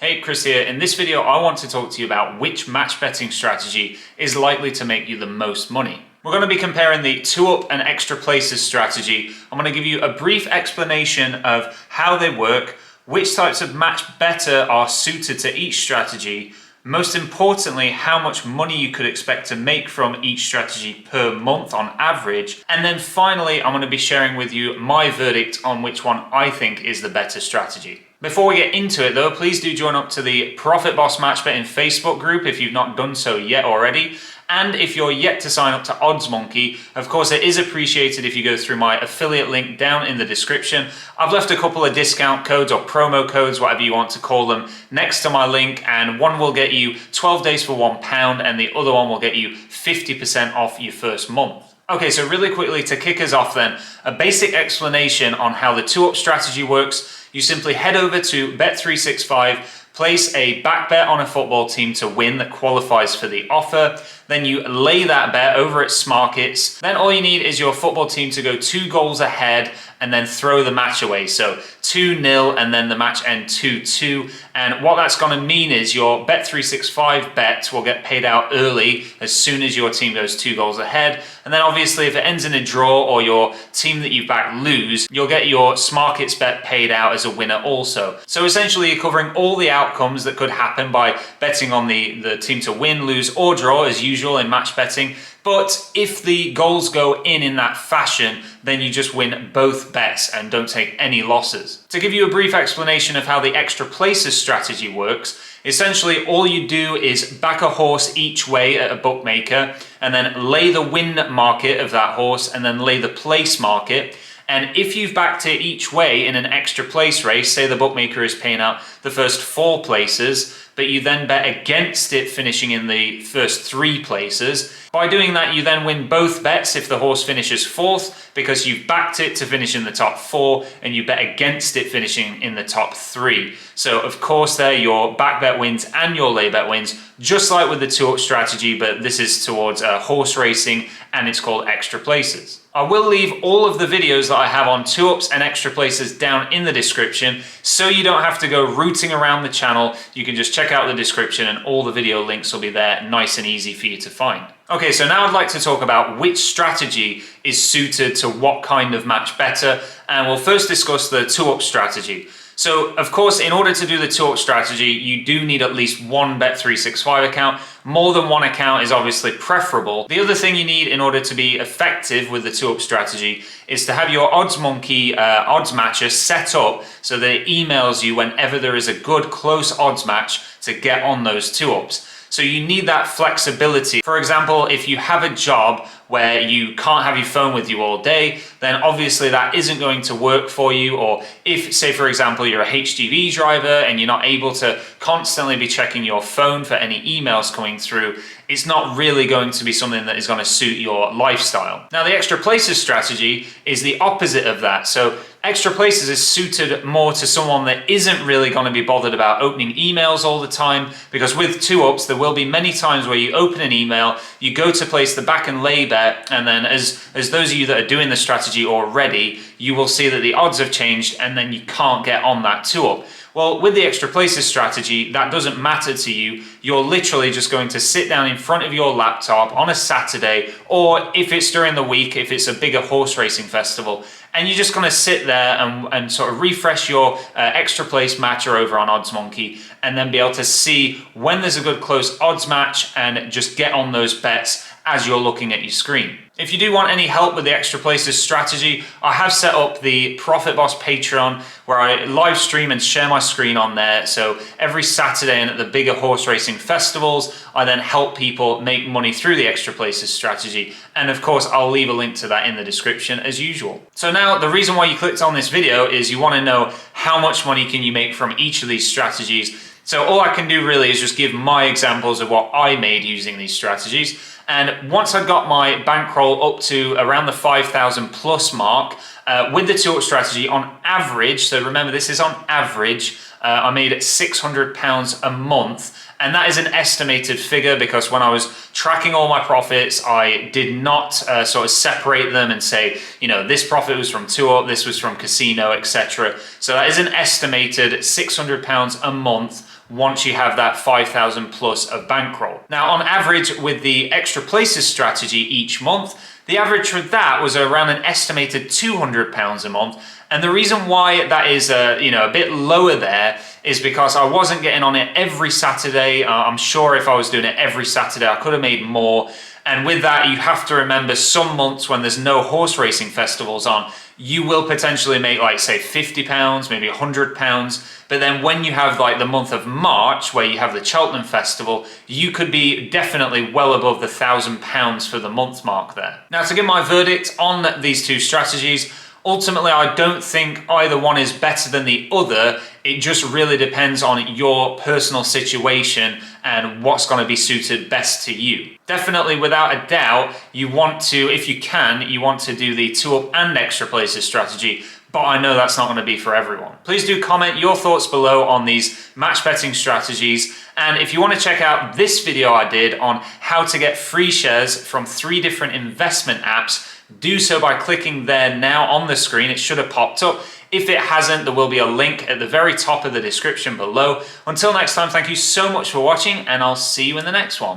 Hey, Chris here. In this video, I want to talk to you about which match betting strategy is likely to make you the most money. We're going to be comparing the 2-up and extra places strategy. I'm going to give you a brief explanation of how they work, which types of match better are suited to each strategy, most importantly, how much money you could expect to make from each strategy per month on average. And then finally, I'm going to be sharing with you my verdict on which one I think is the better strategy. Before we get into it though, please do join up to the Profit Boss Match Betting Facebook group if you've not done so yet already. And if you're yet to sign up to OddsMonkey, of course it is appreciated if you go through my affiliate link down in the description. I've left a couple of discount codes or promo codes, whatever you want to call them, next to my link, and one will get you 12 days for £1 and the other one will get you 50% off your first month. Okay, so really quickly to kick us off then, a basic explanation on how the 2-up strategy works. You simply head over to Bet365, place a back bet on a football team to win that qualifies for the offer. Then you lay that bet over at Smarkets. Then all you need is your football team to go 2 goals ahead and then throw the match away. So 2-0 and then the match end 2-2. And what that's going to mean is your Bet365 bet will get paid out early as soon as your team goes 2 goals ahead. And then obviously if it ends in a draw or your team that you've backed lose, you'll get your Smarkets bet paid out as a winner also. So essentially you're covering all the outcomes that could happen by betting on the team to win, lose or draw as usual in match betting. But if the goals go in that fashion, then you just win both bets and don't take any losses. To give you a brief explanation of how the extra places strategy works, essentially all you do is back a horse each way at a bookmaker and then lay the win market of that horse and then lay the place market. And if you've backed it each way in an extra place race, say the bookmaker is paying out the first 4 places, but you then bet against it finishing in the first 3 places. By doing that, you then win both bets if the horse finishes 4th, because you've backed it to finish in the top 4 and you bet against it finishing in the top 3. So of course there your back bet wins and your lay bet wins, just like with the 2-up strategy, but this is towards horse racing and it's called extra places. I will leave all of the videos that I have on 2-ups and extra places down in the description, so you don't have to go rooting around the channel. You can just check out the description and all the video links will be there, nice and easy for you to find. Okay, so now I'd like to talk about which strategy is suited to what kind of match better, and we'll first discuss the 2-up strategy. So of course, in order to do the 2-up strategy, you do need at least one Bet365 account. More than one account is obviously preferable. The other thing you need in order to be effective with the 2-up strategy is to have your OddsMonkey odds matcher set up so that it emails you whenever there is a good close odds match to get on those 2-ups. So you need that flexibility. For example, if you have a job where you can't have your phone with you all day, then obviously that isn't going to work for you. Or if, say for example, you're a HGV driver and you're not able to constantly be checking your phone for any emails coming through, it's not really going to be something that is going to suit your lifestyle. Now the extra places strategy is the opposite of that. So extra places is suited more to someone that isn't really going to be bothered about opening emails all the time, because with 2-ups there will be many times where you open an email, you go to place the back and lay bet, and then as those of you that are doing the strategy already, you will see that the odds have changed and then you can't get on that 2-up. Well, with the extra places strategy, that doesn't matter to you. You're literally just going to sit down in front of your laptop on a Saturday, or if it's during the week, if it's a bigger horse racing festival, and you're just going to sit there and sort of refresh your extra place matcher over on OddsMonkey, and then be able to see when there's a good close odds match and just get on those bets as you're looking at your screen. If you do want any help with the extra places strategy, I have set up the Profit Boss Patreon where I live stream and share my screen on there. So every Saturday and at the bigger horse racing festivals, I then help people make money through the extra places strategy. And of course, I'll leave a link to that in the description as usual. So now the reason why you clicked on this video is you want to know how much money can you make from each of these strategies. So all I can do really is just give my examples of what I made using these strategies. And once I got my bankroll up to around the 5,000 plus mark, with the 2-up strategy on average, so remember this is on average, I made £600 a month. And that is an estimated figure because when I was tracking all my profits, I did not sort of separate them and say, you know, this profit was from 2-up, this was from casino, etc. So that is an estimated £600 a month once you have that 5,000 plus of bankroll. Now, on average with the extra places strategy each month, the average for that was around an estimated £200 a month. And the reason why that is a bit lower there is because I wasn't getting on it every Saturday. I'm sure if I was doing it every Saturday, I could have made more. And with that, you have to remember some months when there's no horse racing festivals on, you will potentially make like say £50, maybe £100. But then when you have like the month of March where you have the Cheltenham Festival, you could be definitely well above the £1,000 for the month mark there. Now, to give my verdict on these two strategies, ultimately, I don't think either one is better than the other. It just really depends on your personal situation and what's going to be suited best to you. Definitely, without a doubt, you want to, if you can, you want to do the 2-up and extra places strategy, but I know that's not going to be for everyone. Please do comment your thoughts below on these match betting strategies. And if you want to check out this video I did on how to get free shares from 3 different investment apps, do so by clicking there now on the screen. It should have popped up. If it hasn't, there will be a link at the very top of the description below. Until next time, thank you so much for watching, and I'll see you in the next one.